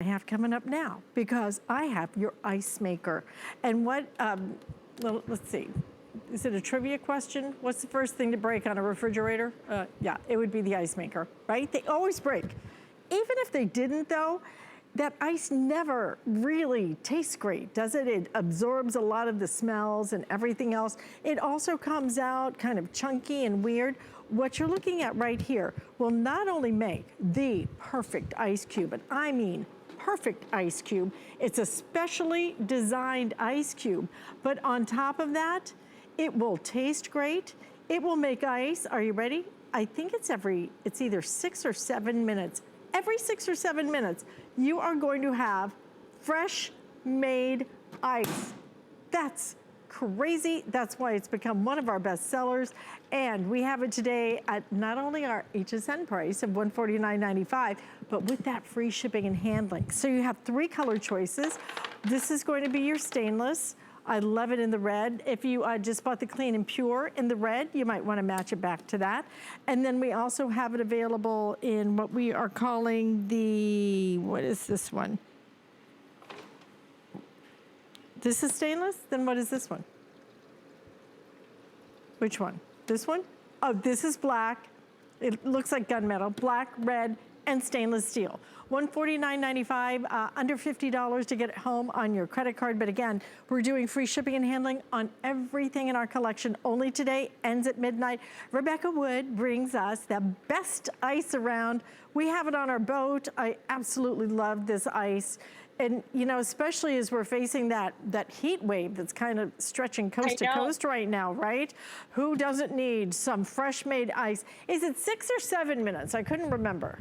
I have coming up now because I have your ice maker. And what, well, let's see. Is it a trivia question? What's the first thing to break on a refrigerator? Yeah, it would be the ice maker, right? They always break. Even if they didn't though, that ice never really tastes great, does it? It absorbs a lot of the smells and everything else. It also comes out kind of chunky and weird. What you're looking at right here will not only make the perfect ice cube, and I mean perfect ice cube. It's a specially designed ice cube, but on top of that, it will taste great. It will make ice. Are you ready? I think it's either 6 or 7 minutes. Every 6 or 7 minutes, you are going to have fresh made ice. That's crazy. That's why it's become one of our best sellers. And we have it today at not only our HSN price of $149.95, but with that free shipping and handling. So you have 3 color choices. This is going to be your stainless. I love it in the red. If you just bought the clean and pure in the red, you might want to match it back to that. And then we also have it available in what we are calling the, what is this one? This is stainless? Then what is this one? Which one? This one? Oh, this is black. It looks like gunmetal, black, red, and stainless steel. $149.95, under $50 to get it home on your credit card. But again, we're doing free shipping and handling on everything in our collection. Only today, ends at midnight. Rebecca Wood brings us the best ice around. We have it on our boat. I absolutely love this ice. And you know, especially as we're facing that heat wave that's kind of stretching coast to coast right now, right? Who doesn't need some fresh made ice? Is it 6 or 7 minutes? I couldn't remember.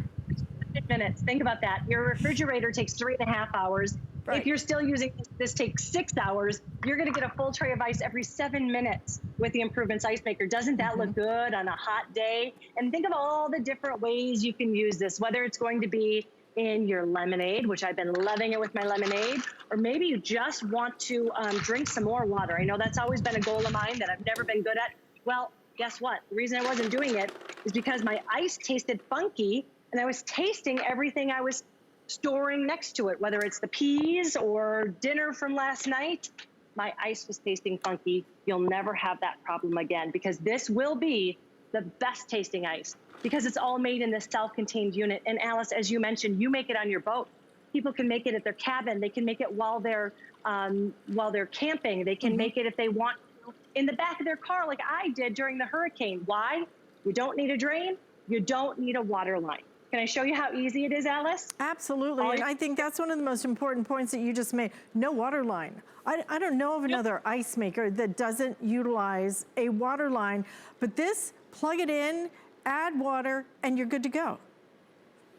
Minutes. Think about that. Your refrigerator takes 3.5 hours. Right. If you're still using this takes 6 hours, you're going to get a full tray of ice every 7 minutes with the Improvements Ice Maker. Doesn't that look good on a hot day? And think of all the different ways you can use this, whether it's going to be in your lemonade, which I've been loving it with my lemonade, or maybe you just want to drink some more water. I know that's always been a goal of mine that I've never been good at. Well, guess what? The reason I wasn't doing it is because my ice tasted funky, and I was tasting everything I was storing next to it, whether it's the peas or dinner from last night. My ice was tasting funky. You'll never have that problem again, because this will be the best tasting ice, because it's all made in this self-contained unit. And Alice, as you mentioned, you make it on your boat. People can make it at their cabin. They can make it while they're camping. They can make it if they want to in the back of their car, like I did during the hurricane. Why? You don't need a drain. You don't need a water line. Can I show you how easy it is, Alice? Absolutely, and I think that's one of the most important points that you just made. No water line. I don't know of another ice maker that doesn't utilize a water line, but this, plug it in, add water, and you're good to go.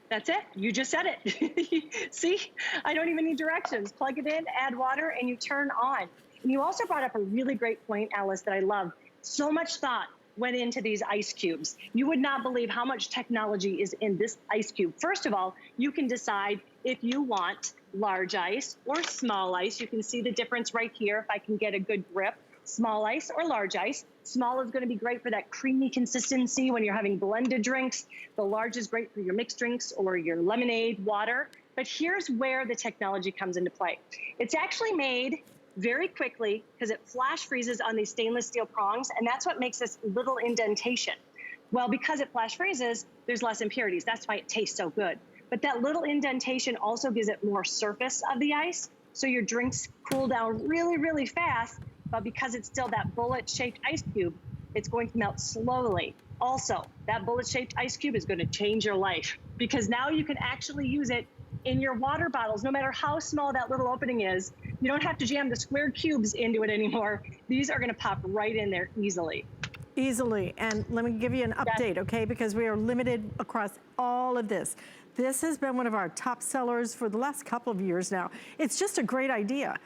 That's it. You just said it. See, I don't even need directions. Plug it in, add water, and you turn on. And you also brought up a really great point, Alice, that I love. So much thought went into these ice cubes. You would not believe how much technology is in this ice cube. First of all, you can decide if you want large ice or small ice. You can see the difference right here if I can get a good grip. Small ice or large ice. Small is going to be great for that creamy consistency when you're having blended drinks. The large is great for your mixed drinks or your lemonade, water. But here's where the technology comes into play. It's actually made very quickly because it flash freezes on these stainless steel prongs, and that's what makes this little indentation. Well, because it flash freezes, there's less impurities. That's why it tastes so good. But that little indentation also gives it more surface of the ice, so your drinks cool down really, really fast. But because it's still that bullet-shaped ice cube, it's going to melt slowly. Also, that bullet-shaped ice cube is going to change your life, because now you can actually use it in your water bottles, no matter how small that little opening is. You don't have to jam the square cubes into it anymore. These are going to pop right in there easily. Easily, and let me give you an update, okay? Because we are limited across all of this. This has been one of our top sellers for the last couple of years now. It's just a great idea.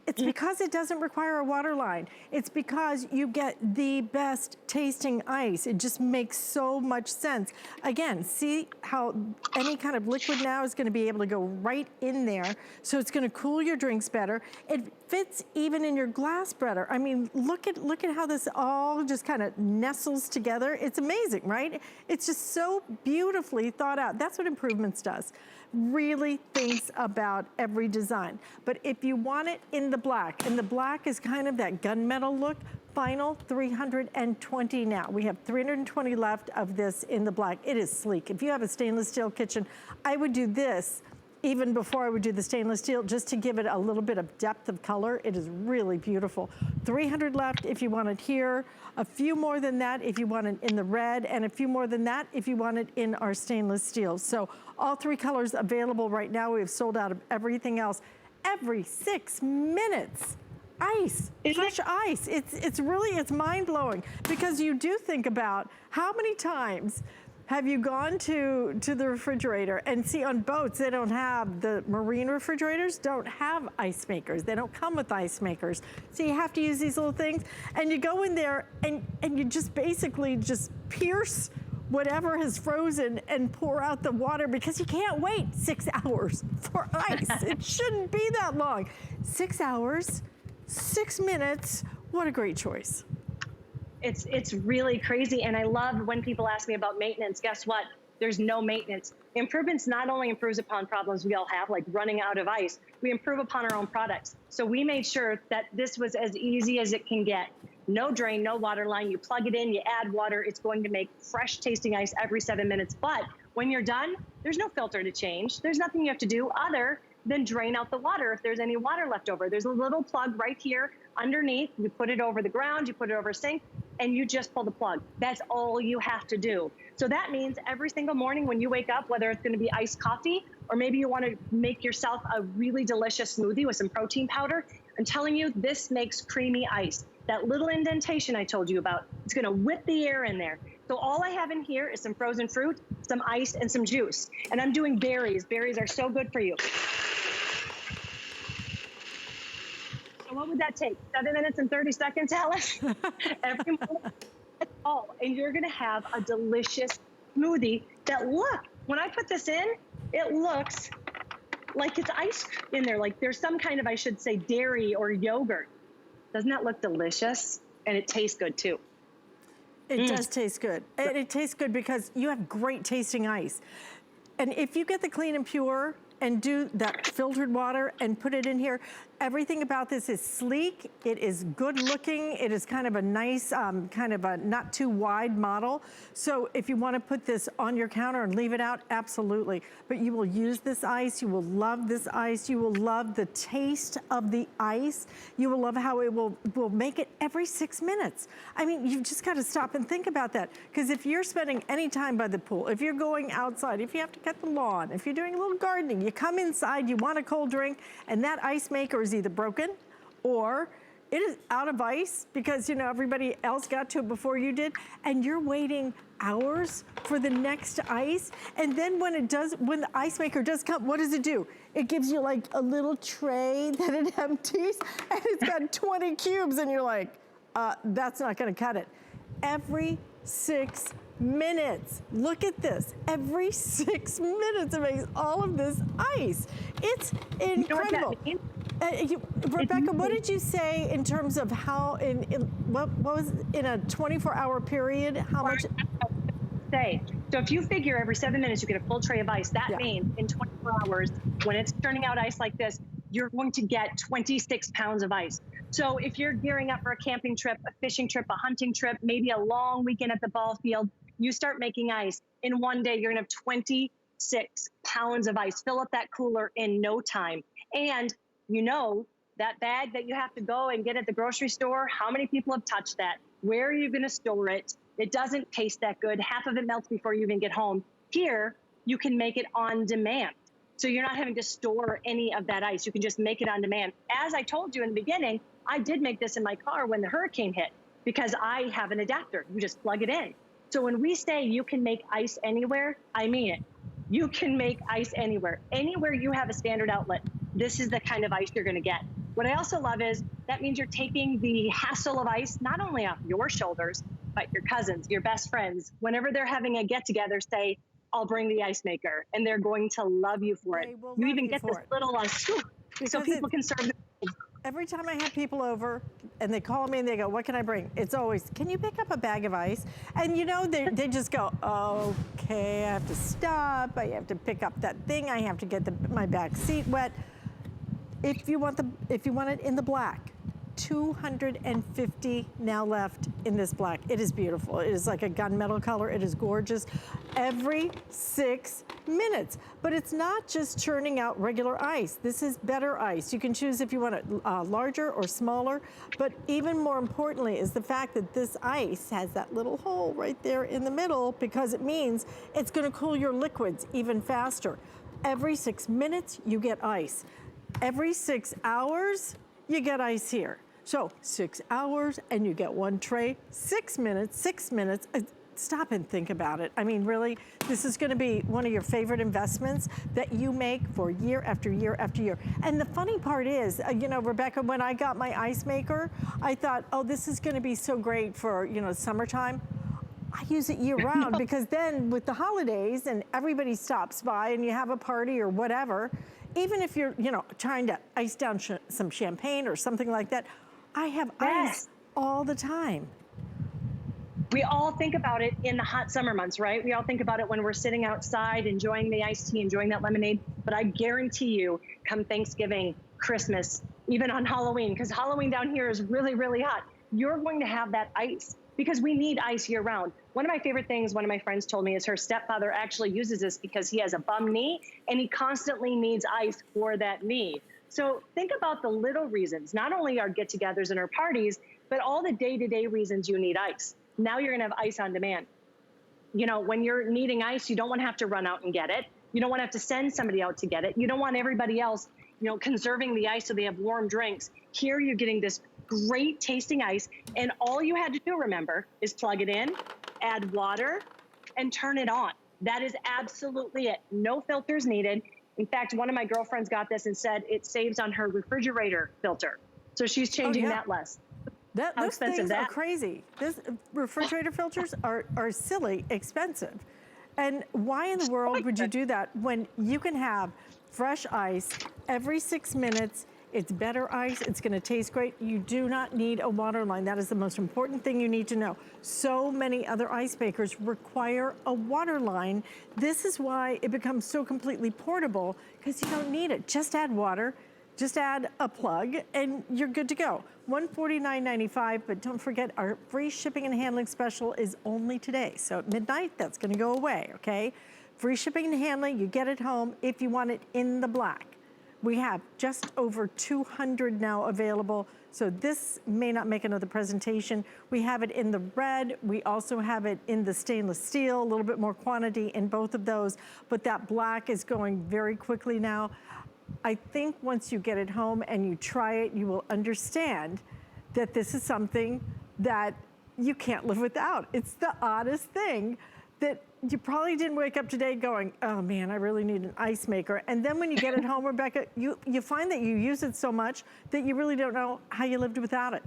It's because it doesn't require a water line. It's because you get the best tasting ice. It just makes so much sense. Again, see how any kind of liquid now is gonna be able to go right in there. So it's gonna cool your drinks better. It fits even in your glass better. I mean, look at how this all just kind of nestles together. It's amazing, right? It's just so beautifully thought out. That's what Improvements does. really thinks about every design. But if you want it in the black, and the black is kind of that gunmetal look, final 320 now. We have 320 left of this in the black. It is sleek. If you have a stainless steel kitchen, I would do this even before I would do the stainless steel, just to give it a little bit of depth of color. It is really beautiful. 300 left if you want it here, a few more than that if you want it in the red, and a few more than that if you want it in our stainless steel. So all three colors available right now. We have sold out of everything else. Every 6 minutes, ice, fresh ice. It's really, it's mind-blowing, because you do think about how many times have you gone to the refrigerator and see on boats, they don't have, the marine refrigerators don't have ice makers. They don't come with ice makers. So you have to use these little things, and you go in there and you just basically just pierce whatever has frozen and pour out the water, because you can't wait 6 hours for ice. It shouldn't be that long. 6 hours, 6 minutes, what a great choice. It's really crazy. And I love when people ask me about maintenance. Guess what? There's no maintenance. Improvements not only improves upon problems we all have, like running out of ice, we improve upon our own products. So we made sure that this was as easy as it can get. No drain, no water line. You plug it in, you add water. It's going to make fresh tasting ice every 7 minutes. But when you're done, there's no filter to change. There's nothing you have to do other than drain out the water if there's any water left over. There's a little plug right here underneath. You put it over the ground, you put it over a sink, and you just pull the plug. That's all you have to do. So that means every single morning when you wake up, whether it's gonna be iced coffee, or maybe you wanna make yourself a really delicious smoothie with some protein powder, I'm telling you, this makes creamy ice. That little indentation I told you about, it's gonna whip the air in there. So all I have in here is some frozen fruit, some ice, and some juice. And I'm doing berries. Berries are so good for you. So what would that take? 7 minutes and 30 seconds, Alice? Every morning, that's all. And you're gonna have a delicious smoothie that, look, when I put this in, it looks like it's ice in there. Like there's some kind of, I should say, dairy or yogurt. Doesn't that look delicious? And it tastes good too. It does taste good. And it tastes good because you have great tasting ice. And if you get the clean and pure and do that filtered water and put it in here, everything about this is sleek, it is good looking, it is kind of a nice, kind of a not too wide model. So if you wanna put this on your counter and leave it out, absolutely. But you will use this ice, you will love this ice, you will love the taste of the ice, you will love how it will make it every 6 minutes. I mean, you've just gotta stop and think about that. Because if you're spending any time by the pool, if you're going outside, if you have to cut the lawn, if you're doing a little gardening, you come inside, you want a cold drink, and that ice maker is either broken or it is out of ice because, you know, everybody else got to it before you did, and you're waiting hours for the next ice. And then when the ice maker does come, what does it do? It gives you like a little tray that it empties, and it's got 20 cubes, and you're like, that's not gonna cut it. Every 6 minutes. Look at this. Every 6 minutes it makes all of this ice. It's incredible. You know Rebecca, what did you say in terms of how, what was in a 24-hour period, how much? So if you figure every 7 minutes you get a full tray of ice, that means in 24 hours, when it's turning out ice like this, you're going to get 26 pounds of ice. So if you're gearing up for a camping trip, a fishing trip, a hunting trip, maybe a long weekend at the ball field, you start making ice. In one day, you're gonna have 26 pounds of ice. Fill up that cooler in no time. And you know, that bag that you have to go and get at the grocery store, how many people have touched that? Where are you gonna store it? It doesn't taste that good. Half of it melts before you even get home. Here, you can make it on demand. So you're not having to store any of that ice. You can just make it on demand. As I told you in the beginning, I did make this in my car when the hurricane hit because I have an adapter. You just plug it in. So when we say you can make ice anywhere, I mean it. You can make ice anywhere. Anywhere you have a standard outlet, this is the kind of ice you're gonna get. What I also love is that means you're taking the hassle of ice not only off your shoulders, but your cousins, your best friends. Whenever they're having a get-together, say, I'll bring the ice maker, and they're going to love you for it. You even get this little scoop so people can serve them. every time I have people over and they call me and they go, what can I bring? It's always, can you pick up a bag of ice? And you know, they just go, okay, I have to stop. I have to pick up that thing. I have to get my back seat wet. If you want it in the black, 250 now left in this black. It is beautiful. It is like a gunmetal color. It is gorgeous. Every 6 minutes. But it's not just churning out regular ice. This is better ice. You can choose if you want it larger or smaller. But even more importantly is the fact that this ice has that little hole right there in the middle, because it means it's going to cool your liquids even faster. Every 6 minutes, you get ice. Every 6 hours, you get ice here. So 6 hours and you get one tray, 6 minutes, 6 minutes. Stop and think about it. I mean, really, this is gonna be one of your favorite investments that you make for year after year after year. And the funny part is, you know, Rebecca, when I got my ice maker, I thought, oh, this is gonna be so great for, you know, summertime. I use it year round because then with the holidays and everybody stops by and you have a party or whatever, even if you're, you know, trying to ice down some champagne or something like that, I have ice all the time. We all think about it in the hot summer months, right? We all think about it when we're sitting outside, enjoying the iced tea, enjoying that lemonade. But I guarantee you, come Thanksgiving, Christmas, even on Halloween, because Halloween down here is really, really hot, you're going to have that ice because we need ice year round. One of my favorite things one of my friends told me is her stepfather actually uses this because he has a bum knee and he constantly needs ice for that knee. So think about the little reasons, not only our get-togethers and our parties, but all the day-to-day reasons you need ice. Now you're gonna have ice on demand. You know, when you're needing ice, you don't wanna have to run out and get it. You don't wanna have to send somebody out to get it. You don't want everybody else, you know, conserving the ice so they have warm drinks. Here you're getting this great tasting ice, and all you had to do, remember, is plug it in, add water, and turn it on. That is absolutely it. No filters needed. In fact, one of my girlfriends got this and said it saves on her refrigerator filter. So she's changing that less. Those things are crazy. This refrigerator filters are silly expensive. And why in the world would you do that when you can have fresh ice every 6 minutes? It's better ice, it's gonna taste great. You do not need a water line. That is the most important thing you need to know. So many other ice makers require a water line. This is why it becomes so completely portable, because you don't need it. Just add water, just add a plug, and you're good to go. $149.95, but don't forget our free shipping and handling special is only today. So at midnight, that's gonna go away, okay? Free shipping and handling, you get it home if you want it in the black. We have just over 200 now available, so this may not make another presentation. We have it in the red. We also have it in the stainless steel, a little bit more quantity in both of those, but that black is going very quickly now. I think once you get it home and you try it, you will understand that this is something that you can't live without. It's the oddest thing that you probably didn't wake up today going, oh man, I really need an ice maker. And then when you get it home, Rebecca, you find that you use it so much that you really don't know how you lived without it.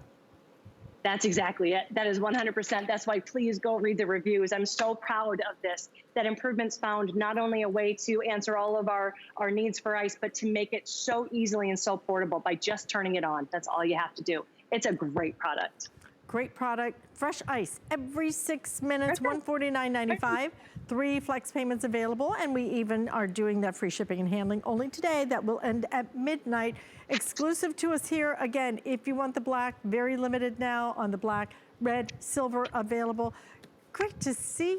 That's exactly it. That is 100%. That's why please go read the reviews. I'm so proud of this, that Improvement's found not only a way to answer all of our needs for ice, but to make it so easily and so portable by just turning it on. That's all you have to do. It's a great product. Great product, fresh ice every 6 minutes, $149.95. 3 flex payments available, and we even are doing that free shipping and handling only today. That will end at midnight. Exclusive to us here. Again, if you want the black, very limited now on the black, red, silver available. Great to see you.